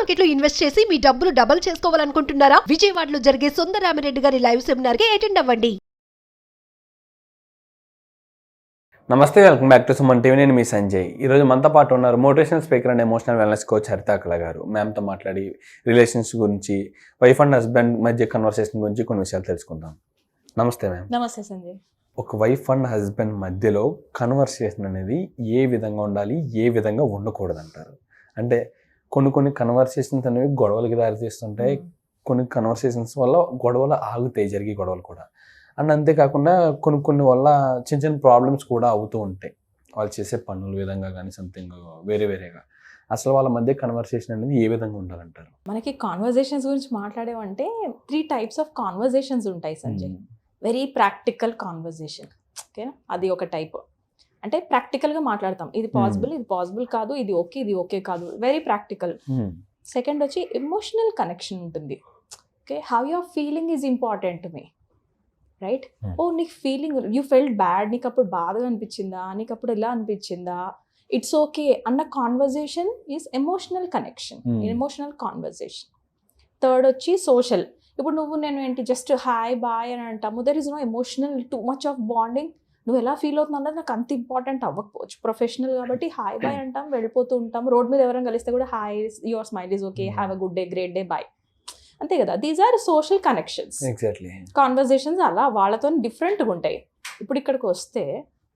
Market లో invest చేసి మీ డబ్బులు డబుల్ చేసుకోవాలనుకుంటున్నారా? విజయవాడలో జరిగే సుందరరామిరెడ్డి గారి లైవ్ సెమినార్ కి అటెండ్ అవ్వండి. నమస్తే, welcome back to Suman TV. నేను మీ సంజయ్. ఈరోజు మనతో పాటు ఉన్నారు motivational speaker and emotional wellness coach Haritakala garu. మ్యామ్తో మాట్లాడి రిలేషన్స్ గురించి, వైఫ్ అండ్ హస్బెండ్ మధ్య కన్వర్సేషన్ గురించి కొన్ని విషయాలు తెలుసుకుందాం. నమస్తే మ్యామ్. నమస్తే సంజయ్. ఒక వైఫ్ అండ్ హస్బెండ్ మధ్యలో కన్వర్సేషన్ అనేది ఏ విధంగా ఉండాలి, ఏ విధంగా ఉండకూడదు అంటారు? అంటే కొన్ని కన్వర్సేషన్స్ అనేవి గొడవలకి దారితీస్తుంటాయి. కొన్ని కన్వర్సేషన్స్ వల్ల గొడవలు ఆగుతాయి, జరిగే గొడవలు కూడా. అండ్ అంతేకాకుండా కొన్ని వల్ల చిన్న ప్రాబ్లమ్స్ కూడా అవుతూ ఉంటాయి, వాళ్ళు చేసే పనుల విధంగా కానీ సంథింగ్ వేరేగా. అసలు వాళ్ళ మధ్య కన్వర్సేషన్ అనేది ఏ విధంగా ఉండాలంటారు? మనకి కాన్వర్జేషన్స్ గురించి మాట్లాడేవంటే 3 types ఆఫ్ కాన్వర్జేషన్స్ ఉంటాయి సంజయ్. వెరీ ప్రాక్టికల్ కాన్వర్జేషన్, ఓకేనా? అది ఒక టైప్. అంటే ప్రాక్టికల్గా మాట్లాడతాం, ఇది పాసిబుల్, ఇది పాసిబుల్ కాదు, ఇది ఓకే కాదు, వెరీ ప్రాక్టికల్. సెకండ్ వచ్చి ఎమోషనల్ కనెక్షన్ ఉంటుంది. Okay, how your feeling is important to me, right? ఓ నీకు ఫీలింగ్, యూ ఫెల్ట్ బ్యాడ్, నీకు అప్పుడు బాధగా అనిపించిందా, నీకు అప్పుడు ఎలా అనిపించిందా, ఇట్స్ ఓకే అన్న conversation is emotional connection, emotional conversation. Third వచ్చి సోషల్. ఇప్పుడు నువ్వు నేను ఏంటి జస్ట్ హాయ్ బాయ్ అని అంటాము, there is no emotional too much of bonding. నువ్వు ఎలా ఫీల్ అవుతున్నావు అన్నది నాకు అంత ఇంపార్టెంట్ అవ్వకపోవచ్చు. ప్రొఫెషనల్ కాబట్టి హాయ్ బాయ్ అంటాం, వెళ్ళిపోతూ ఉంటాం. రోడ్ మీద ఎవరైనా కలిస్తే కూడా hi, your smile is okay, have a good day, great day, bye, అంతే కదా. These are social connections. Exactly. Conversations అలా వాళ్ళతో డిఫరెంట్గా ఉంటాయి. ఇప్పుడు ఇక్కడికి వస్తే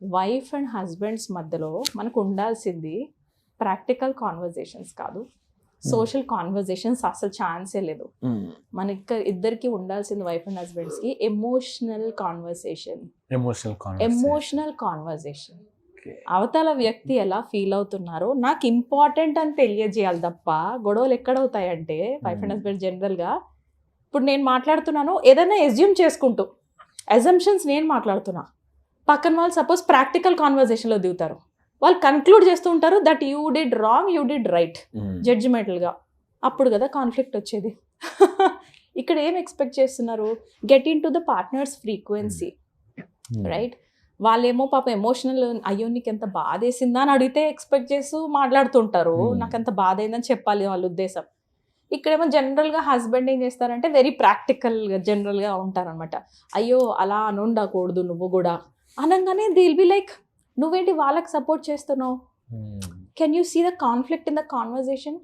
వైఫ్ అండ్ హస్బెండ్స్ మధ్యలో మనకు ఉండాల్సింది ప్రాక్టికల్ కాన్వర్జేషన్స్ కాదు, సోషల్ కాన్వర్జేషన్స్ అసలు ఛాన్సే లేదు. మనకి ఇద్దరికి ఉండాల్సింది వైఫ్ అండ్ హస్బెండ్స్కి ఎమోషనల్ కాన్వర్సేషన్. Emotional conversation. అవతల వ్యక్తి ఎలా ఫీల్ అవుతున్నారో నాకు ఇంపార్టెంట్ అని తెలియజేయాలి తప్ప గొడవలు ఎక్కడవుతాయంటే వైఫ్ అండ్ హస్బెండ్ జనరల్గా, ఇప్పుడు నేను మాట్లాడుతున్నాను ఏదైనా ఎస్యూమ్ చేసుకుంటూ, అజంప్షన్స్ నేను మాట్లాడుతున్నా, పక్కన వాళ్ళు సపోజ్ ప్రాక్టికల్ కాన్వర్జేషన్లో దిగుతారు, వాళ్ళు కన్క్లూడ్ చేస్తూ ఉంటారు that you did wrong, you did right, జడ్జిమెంటల్గా. అప్పుడు కదా కాన్ఫ్లిక్ట్ వచ్చేది. ఇక్కడ ఏం ఎక్స్పెక్ట్ చేస్తున్నారు? Get into the partner's frequency, right? వాళ్ళేమో పాప ఎమోషనల్, అయ్యో నీకు ఎంత బాధ వేసిందా అని అడిగితే ఎక్స్పెక్ట్ చేస్తూ మాట్లాడుతుంటారు, నాకు ఎంత బాధ అయిందని చెప్పాలి వాళ్ళ ఉద్దేశం. ఇక్కడేమో జనరల్గా హస్బెండ్ ఏం చేస్తారంటే వెరీ ప్రాక్టికల్గా జనరల్గా ఉంటారనమాట. అయ్యో అలా అని ఉండకూడదు నువ్వు కూడా అనగానే దే విల్ బి లైక్, నువ్వేంటి వాళ్ళకి సపోర్ట్ చేస్తున్నావు? Can you see the conflict in the conversation?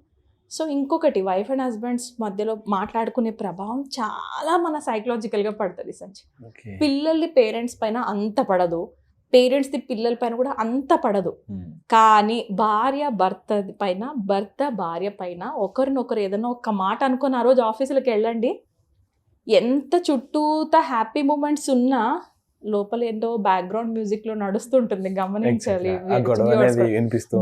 So ఇంకొకటి, వైఫ్ అండ్ హస్బెండ్స్ మధ్యలో మాట్లాడుకునే ప్రభావం చాలా మన సైకలాజికల్గా పడుతుంది సంచి. పిల్లల్ని పేరెంట్స్ పైన అంత పడదు, పేరెంట్స్ది పిల్లల పైన కూడా అంత పడదు. కానీ భార్య భర్త పైన, భర్త భార్య పైన ఒకరినొకరు ఏదైనా ఒక్క మాట అనుకొని ఆ రోజు ఆఫీసులకు వెళ్ళండి, ఎంత చుట్టూతా హ్యాపీ మూమెంట్స్ ఉన్నా లోపల ఏంటో బ్యాక్గ్రౌండ్ మ్యూజిక్ లో నడుస్తుంటుంది, గమనించాలి.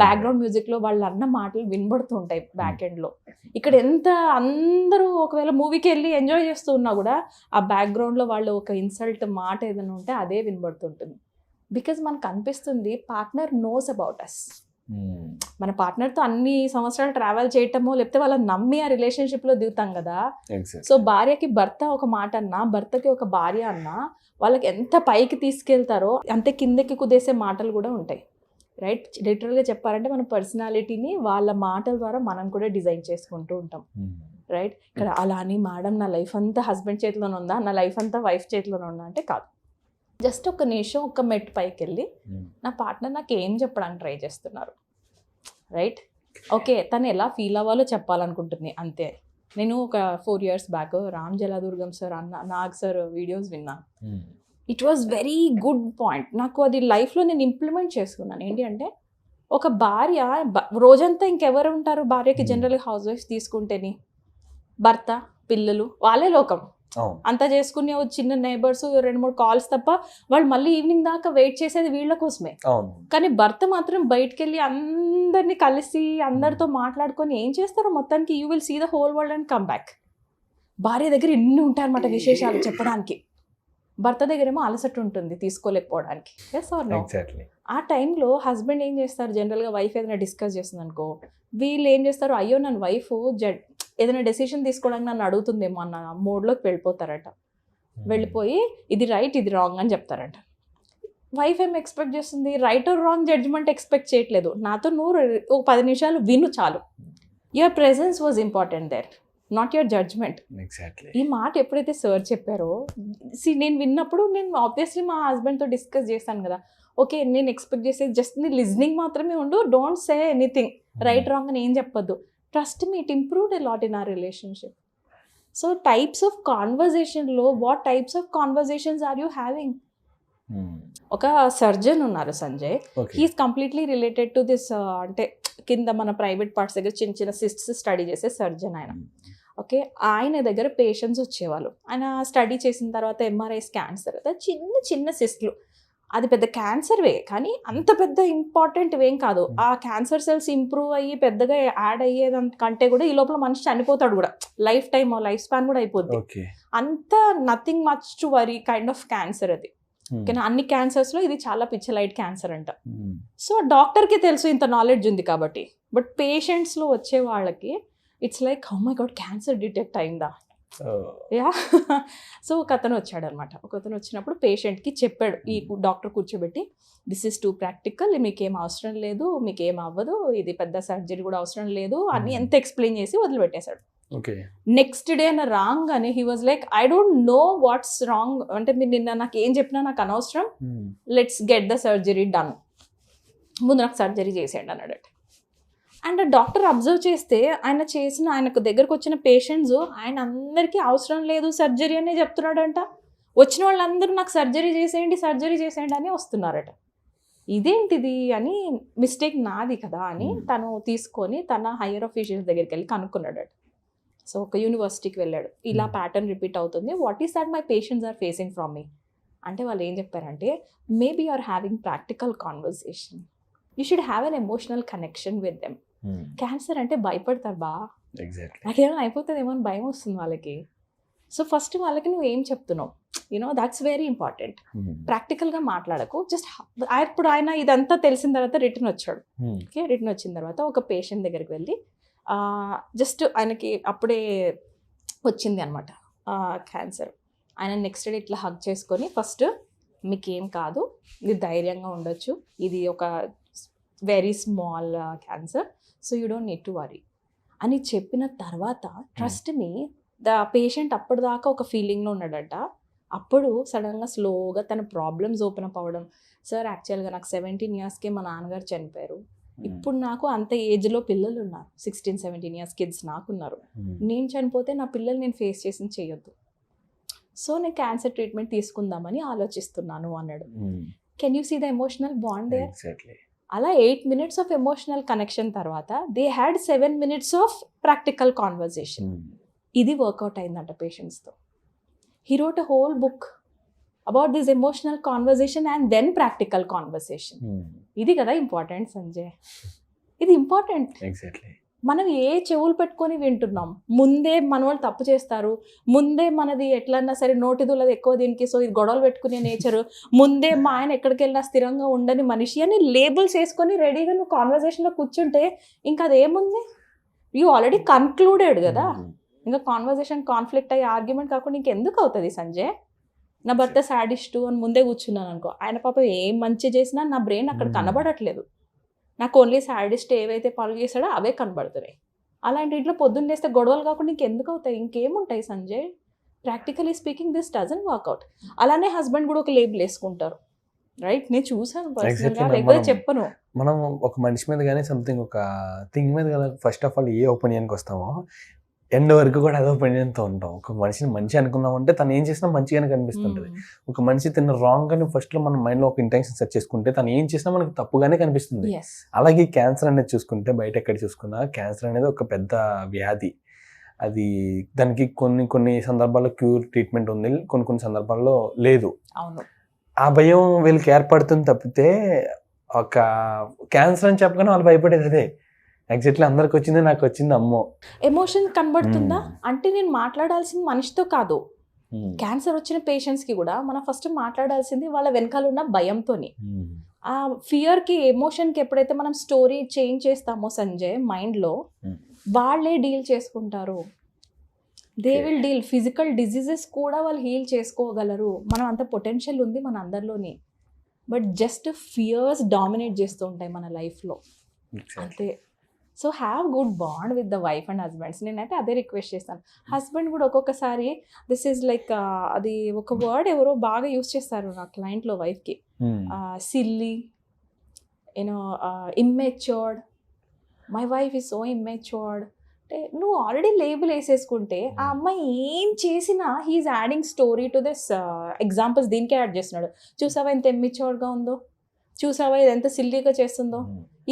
బ్యాక్గ్రౌండ్ మ్యూజిక్ లో వాళ్ళు అన్న మాటలు వినబడుతుంటాయి బ్యాక్ ఎండ్ లో. ఇక్కడ ఎంత అందరూ ఒకవేళ మూవీకి వెళ్ళి ఎంజాయ్ చేస్తూ ఉన్నా కూడా ఆ బ్యాక్గ్రౌండ్ లో వాళ్ళు ఒక ఇన్సల్ట్ మాట ఏదైనా ఉంటే అదే వినబడుతుంటుంది. బికాజ్ మనకు అనిపిస్తుంది పార్ట్నర్ నోస్ అబౌట్ అస్. మన పార్ట్నర్తో అన్ని సంవత్సరాలు ట్రావెల్ చేయటమో లేకపోతే వాళ్ళని నమ్మి ఆ రిలేషన్షిప్లో దిగుతాం కదా. సో భార్యకి భర్త ఒక మాట అన్నా, భర్తకి ఒక భార్య అన్నా, వాళ్ళకి ఎంత పైకి తీసుకెళ్తారో అంతే కిందకి కుదేసే మాటలు కూడా ఉంటాయి, రైట్? లిటరల్గా చెప్పాలంటే మన పర్సనాలిటీని వాళ్ళ మాటల ద్వారా మనం కూడా డిజైన్ చేసుకుంటూ ఉంటాం, రైట్? ఇక్కడ అలా అని మేడం నా లైఫ్ అంతా హస్బెండ్ చేతిలోనే ఉందా, నా లైఫ్ అంతా వైఫ్ చేతిలోనే ఉందా అంటే కాదు. జస్ట్ ఒక నిమిషం ఒక మెట్ పైకి వెళ్ళి నా పార్ట్నర్ నాకు ఏం చెప్పడానికి ట్రై చేస్తున్నారు, రైట్? ఓకే, తను ఎలా ఫీల్ అవ్వాలో చెప్పాలనుకుంటుంది, అంతే. నేను ఒక 4 years back Ram Jaladurgam sir Nag sir videos విన్నాను. It was very good point. నాకు అది లైఫ్లో నేను ఇంప్లిమెంట్ చేసుకున్నాను. ఏంటి అంటే, ఒక భార్య రోజంతా ఇంకెవరు ఉంటారు భార్యకి? జనరల్గా హౌస్ వైఫ్ తీసుకుంటేని భర్త, పిల్లలు, వాళ్ళే లోకం. అంతా చేసుకుని చిన్న నైబర్స్ 2-3 కాల్స్ తప్ప వాళ్ళు మళ్ళీ ఈవినింగ్ దాకా వెయిట్ చేసేది వీళ్ళ కోసమే. కానీ భర్త మాత్రం బయటకు వెళ్ళి అందరినీ కలిసి అందరితో మాట్లాడుకొని ఏం చేస్తారో మొత్తానికి you will see the whole world and come back. భార్య దగ్గర ఇన్ని ఉంటాయన్నమాట విశేషాలు చెప్పడానికి, భర్త దగ్గర ఏమో అలసట ఉంటుంది తీసుకోలేకపోవడానికి. Yes are no? ఆ టైంలో హస్బెండ్ ఏం చేస్తారు? జనరల్గా వైఫ్ ఏదైనా డిస్కస్ చేస్తుంది అనుకో, వీళ్ళు ఏం చేస్తారు? అయ్యో నన్ను వైఫ్ ఏదైనా డెసిషన్ తీసుకోవడానికి నన్ను అడుగుతుందేమో అన్న మోడ్లోకి వెళ్ళిపోతారట. వెళ్ళిపోయి ఇది రైట్, ఇది రాంగ్ అని చెప్తారట. వైఫ్ ఏం ఎక్స్పెక్ట్ చేస్తుంది? Right or wrong judgement expect చేయట్లేదు. నాతో నువ్వు 10 నిమిషాలు విను చాలు, your presence was important there, not your judgement. Exactly. ఈ మాట ఎప్పుడైతే సార్ చెప్పారో నేను విన్నప్పుడు నేను ఆబ్వియస్లీ మా హస్బెండ్తో డిస్కస్ చేశాను కదా, ఓకే నేను ఎక్స్పెక్ట్ చేసేది జస్ట్ నీ లిజనింగ్ మాత్రమే ఉండు, don't say anything right wrong అని ఏం చెప్పొద్దు. Trust me, it improved a lot in our relationship. So types of కాన్వర్జేషన్లో what types of conversations are you having? ఒక సర్జన్ ఉన్నారు Sanjay, he's completely related to this, అంటే కింద మన ప్రైవేట్ పార్ట్స్ దగ్గర చిన్న చిన్న సిస్ట్స్ స్టడీ చేసే సర్జన్ ఆయన. ఓకే, ఆయన దగ్గర పేషెంట్స్ వచ్చేవాళ్ళు. ఆయన స్టడీ చేసిన తర్వాత ఎంఆర్ఐ స్కాన్స్ తర్వాత చిన్న చిన్న సిస్ట్లు, అది పెద్ద క్యాన్సర్వే కానీ అంత పెద్ద ఇంపార్టెంట్ ఏం కాదు. ఆ క్యాన్సర్ సెల్స్ ఇంప్రూవ్ అయ్యి పెద్దగా యాడ్ అయ్యేదానికంటే కూడా ఈ లోపల మనిషి చనిపోతాడు కూడా, లైఫ్ స్పాన్ కూడా అయిపోద్ది. అంత nothing much to worry kind of cancer అది. ఓకేనా, అన్ని క్యాన్సర్స్లో ఇది చాలా పిచ్చలైట్ క్యాన్సర్ అంట. సో డాక్టర్కి తెలుసు ఇంత నాలెడ్జ్ ఉంది కాబట్టి, బట్ పేషెంట్స్లో వచ్చే వాళ్ళకి it's like how my God cancer detect అయిందా. యా. సో ఒక అతను వచ్చాడు అనమాట. ఒక అతను వచ్చినప్పుడు పేషెంట్కి చెప్పాడు, ఈ డాక్టర్ కూర్చోబెట్టి, దిస్ ఈస్ టూ ప్రాక్టికల్, మీకేం అవసరం లేదు, మీకేం అవ్వదు, ఇది పెద్ద సర్జరీ కూడా అవసరం లేదు అని ఎంత ఎక్స్ప్లెయిన్ చేసి వదిలిపెట్టేశాడు. నెక్స్ట్ డే నా రాంగ్ అని he was like, I don't know what's wrong, అంటే మీరు నిన్న నాకు ఏం చెప్పినా నాకు అనవసరం, let's get the surgery done, ముందు నాకు సర్జరీ చేసేయండి అన్నాడు. అండ్ డాక్టర్ అబ్జర్వ్ చేస్తే ఆయనకు దగ్గరకు వచ్చిన పేషెంట్స్ ఆయన అందరికీ అవసరం లేదు సర్జరీ అనే చెప్తున్నాడంట. వచ్చిన వాళ్ళందరూ నాకు సర్జరీ చేసేయండి అని వస్తున్నారట. ఇదేంటిది అని, మిస్టేక్ నాది కదా అని తను తీసుకొని తన హయ్యర్ ఆఫీషియల్స్ దగ్గరికి వెళ్ళి కనుక్కున్నాడట. సో ఒక యూనివర్సిటీకి వెళ్ళాడు, ఇలా ప్యాటర్న్ రిపీట్ అవుతుంది, what is that my patients are facing from me అంటే వాళ్ళు ఏం చెప్పారంటే, maybe you are having practical conversation, you should have an emotional connection with them. Cancer అంటే భయపడతారు బా, నాకేమైనా అయిపోతుందేమో అని భయం వస్తుంది వాళ్ళకి. సో ఫస్ట్ వాళ్ళకి నువ్వు ఏం చెప్తున్నావు, యూనో దట్స్ వెరీ ఇంపార్టెంట్. ప్రాక్టికల్గా మాట్లాడకు, జస్ట్ ఇప్పుడు ఆయన ఇదంతా తెలిసిన తర్వాత రిటర్న్ వచ్చాడు. ఓకే, రిటర్న్ వచ్చిన తర్వాత ఒక పేషెంట్ దగ్గరికి వెళ్ళి జస్ట్ ఆయనకి అప్పుడే వచ్చింది అనమాట క్యాన్సర్. ఆయన నెక్స్ట్ డే ఇట్లా హగ్ చేసుకొని, ఫస్ట్ మీకేం కాదు, ఇది ధైర్యంగా ఉండొచ్చు, ఇది ఒక very small cancer, so you don't need to worry అని చెప్పిన తర్వాత, ట్రస్ట్ మీ, ద పేషెంట్ అప్పటిదాకా ఒక ఫీలింగ్లో ఉన్నాడట. అప్పుడు సడన్గా స్లోగా తన ప్రాబ్లమ్స్ ఓపెన్ అప్ అవ్వడం, సార్ యాక్చువల్గా నాకు 17 yearsకే మా నాన్నగారు చనిపోయారు, ఇప్పుడు నాకు అంత ఏజ్లో పిల్లలు ఉన్నారు, 16-17 years కిడ్స్ నాకున్నారు, నేను చనిపోతే నా పిల్లలు నేను ఫేస్ చేసి చేయొద్దు, సో నేను క్యాన్సర్ ట్రీట్మెంట్ తీసుకుందామని ఆలోచిస్తున్నాను అన్నాడు. Can you see the emotional bond there? అలా 8 minutes ఆఫ్ ఎమోషనల్ కనెక్షన్ తర్వాత they had 7 minutes of practical conversation. ఇది వర్కౌట్ అయిందంట పేషెంట్స్తో. He wrote a whole book about this emotional conversation and then practical conversation. ఇది కదా important Sanjay, ఇది important. మనం ఏ చెవులు పెట్టుకొని వింటున్నాం, ముందే మన వాళ్ళు తప్పు చేస్తారు, ముందే మనది ఎట్లన్నా సరే నోటిదులది ఎక్కువ దీనికి, సో ఇది గొడవలు పెట్టుకునే నేచరు, ముందే మా ఆయన ఎక్కడికి వెళ్ళినా స్థిరంగా ఉండని మనిషి అని లేబుల్స్ వేసుకొని రెడీగా నువ్వు కాన్వర్జేషన్లో కూర్చుంటే ఇంకా అదేముంది, యూ ఆల్రెడీ కన్క్లూడెడ్ కదా. ఇంకా కాన్వర్జేషన్ కాన్ఫ్లిక్ట్ అయ్యి ఆర్గ్యుమెంట్ కాకుండా ఇంకెందుకు అవుతుంది సంజయ్? నా భర్త సాడిస్టు అని ముందే కూర్చున్నాను అనుకో, ఆయన పాప ఏం మంచి చేసినా నా బ్రెయిన్ అక్కడ కనబడట్లేదు, నాకు ఓన్లీ సాడిస్ట్ ఏవైతే పనులు చేశాడో అవే కనబడుతున్నాయి. అలాంటి ఇంట్లో పొద్దున్న లేస్తే గొడవలు కాకుండా ఇంకెందుకు అవుతాయి, ఇంకేముంటాయి సంజయ్? Practically speaking this doesn't work out. అలానే హస్బెండ్ కూడా ఒక లేబుల్ వేసుకుంటారు, రైట్? నేను చూసాను పర్సనల్గా, లేకపోతే చెప్పను. మనం ఒక మనిషి మీద కానీ సంథింగ్ ఒక థింగ్ మీద కదా ఫస్ట్ ఆఫ్ ఆల్ ఏ ఒపీనియన్కి వస్తామో ఎండ్ వరకు కూడా అదే ఒపీనియన్తో ఉంటాం. ఒక మనిషిని మంచి అనుకున్నామంటే తను ఏం చేసినా మంచిగానే కనిపిస్తుంటుంది. ఒక మనిషి తిన్న రాంగ్ అని ఫస్ట్లో మన మైండ్లో ఒక ఇంటెన్షన్ సెట్ చేసుకుంటే తను ఏం చేసినా మనకి తప్పుగానే కనిపిస్తుంది. అలాగే క్యాన్సర్ అనేది చూసుకుంటే బయట ఎక్కడ చూసుకున్నా క్యాన్సర్ అనేది ఒక పెద్ద వ్యాధి. అది దానికి కొన్ని సందర్భాల్లో క్యూర్ ట్రీట్మెంట్ ఉంది, కొన్ని సందర్భాల్లో లేదు. ఆ భయం వీళ్ళకి ఏర్పడుతుంది తప్పితే ఒక క్యాన్సర్ అని చెప్పగానే వాళ్ళు భయపడేది అదే. ఎగ్జాక్ట్లీ అందరికి వచ్చింది నాకు వచ్చింది అమ్మో. ఎమోషన్ కనబడుతుందా అంటే నేను మాట్లాడాల్సింది మనిషితో కాదు. క్యాన్సర్ వచ్చిన పేషెంట్స్కి కూడా మనం ఫస్ట్ మాట్లాడాల్సింది వాళ్ళ వెనకాల ఉన్న భయంతోని. ఆ ఫియర్కి ఎమోషన్కి ఎప్పుడైతే మనం స్టోరీ చేంజ్ చేస్తామో సంజయ్ మైండ్లో, వాళ్ళే డీల్ చేసుకుంటారు. They will deal. Physical diseases కూడా వాళ్ళు హీల్ చేసుకోగలరు. మనం అంత పొటెన్షియల్ ఉంది మన అందరిలోని. బట్ జస్ట్ ఫియర్స్ డామినేట్ చేస్తూ ఉంటాయి మన లైఫ్లో, అంతే. So have good bond with the wife and husbands. నేనైతే అదే రిక్వెస్ట్ చేస్తాను. హస్బెండ్ కూడా ఒక్కొక్కసారి దిస్ ఈజ్ లైక్ అది ఒక వర్డ్ ఎవరో బాగా యూస్ చేస్తారు నా క్లయింట్లో వైఫ్కి, silly, you know, immatured, my wife is so immatured. అంటే నువ్వు ఆల్రెడీ లేబుల్ వేసేసుకుంటే ఆ అమ్మాయి ఏం చేసినా he is adding story to this examples దీనికే యాడ్ చేస్తున్నాడు. చూసావా ఎంత ఇమ్మెచ్యూర్డ్గా ఉందో, చూసావా ఇది ఎంత సిల్లీగా చేస్తుందో,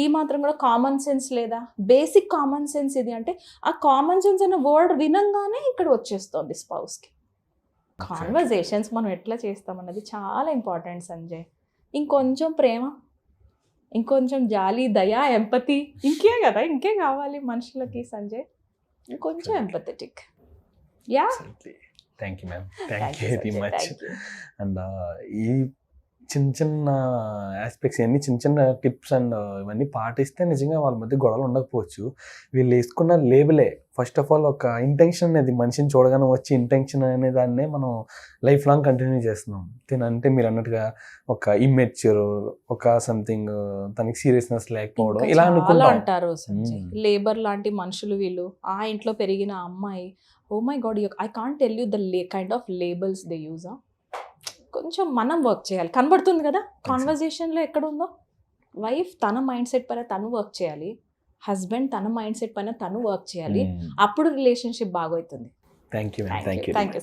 ఈ మాత్రం కూడా కామన్ సెన్స్ లేదా, బేసిక్ కామన్ సెన్స్ ఇది. అంటే ఆ కామన్ సెన్స్ అనే వర్డ్ వినంగానే ఇక్కడ వచ్చేస్తుంది స్పౌస్కి. కాన్వర్జేషన్స్ మనం ఎట్లా చేస్తామన్నది చాలా ఇంపార్టెంట్ సంజయ్. ఇంకొంచెం ప్రేమ, ఇంకొంచెం జాలి, దయ, ఎంపతి, ఇంకే కదా, ఇంకే కావాలి మనుషులకి సంజయ్. ఇంకొంచెం empathetic. Yeah, thank you ma'am, thank you very much. And ఈ చిన్న చిన్న ఆస్పెక్ట్స్ ఇవన్నీ చిన్న చిన్న టిప్స్ అండ్ ఇవన్నీ పాటిస్తే నిజంగా వాళ్ళ మధ్య గొడవలు ఉండకపోవచ్చు. వీళ్ళు వేసుకున్న లేబులే ఫస్ట్ ఆఫ్ ఆల్ ఒక ఇంటెన్షన్ అనేది, మనిషిని చూడగానే వచ్చి ఇంటెన్షన్ అనే దాన్నే మనం లైఫ్ లాంగ్ కంటిన్యూ చేస్తున్నాం. అంటే మీరు అన్నట్టుగా ఒక ఇమ్మెచ్యూర్, ఒక సంథింగ్ తనకి సీరియస్నెస్ లేకపోవడం ఇలా చాలా అంటారు సంజయ్. లేబర్ లాంటి మనుషులు వీళ్ళు. ఆ ఇంట్లో పెరిగిన అమ్మాయి, oh my God, I can't tell you the kind of labels they use. కొంచెం మనం వర్క్ చేయాలి. కనబడుతుంది కదా కాన్వర్జేషన్లో ఎక్కడ ఉందో. వైఫ్ తన మైండ్ సెట్ పైన తను వర్క్ చేయాలి, హస్బెండ్ తన మైండ్ సెట్ పైన తను వర్క్ చేయాలి. అప్పుడు రిలేషన్షిప్ బాగవుతుంది. Thank you. Thank you.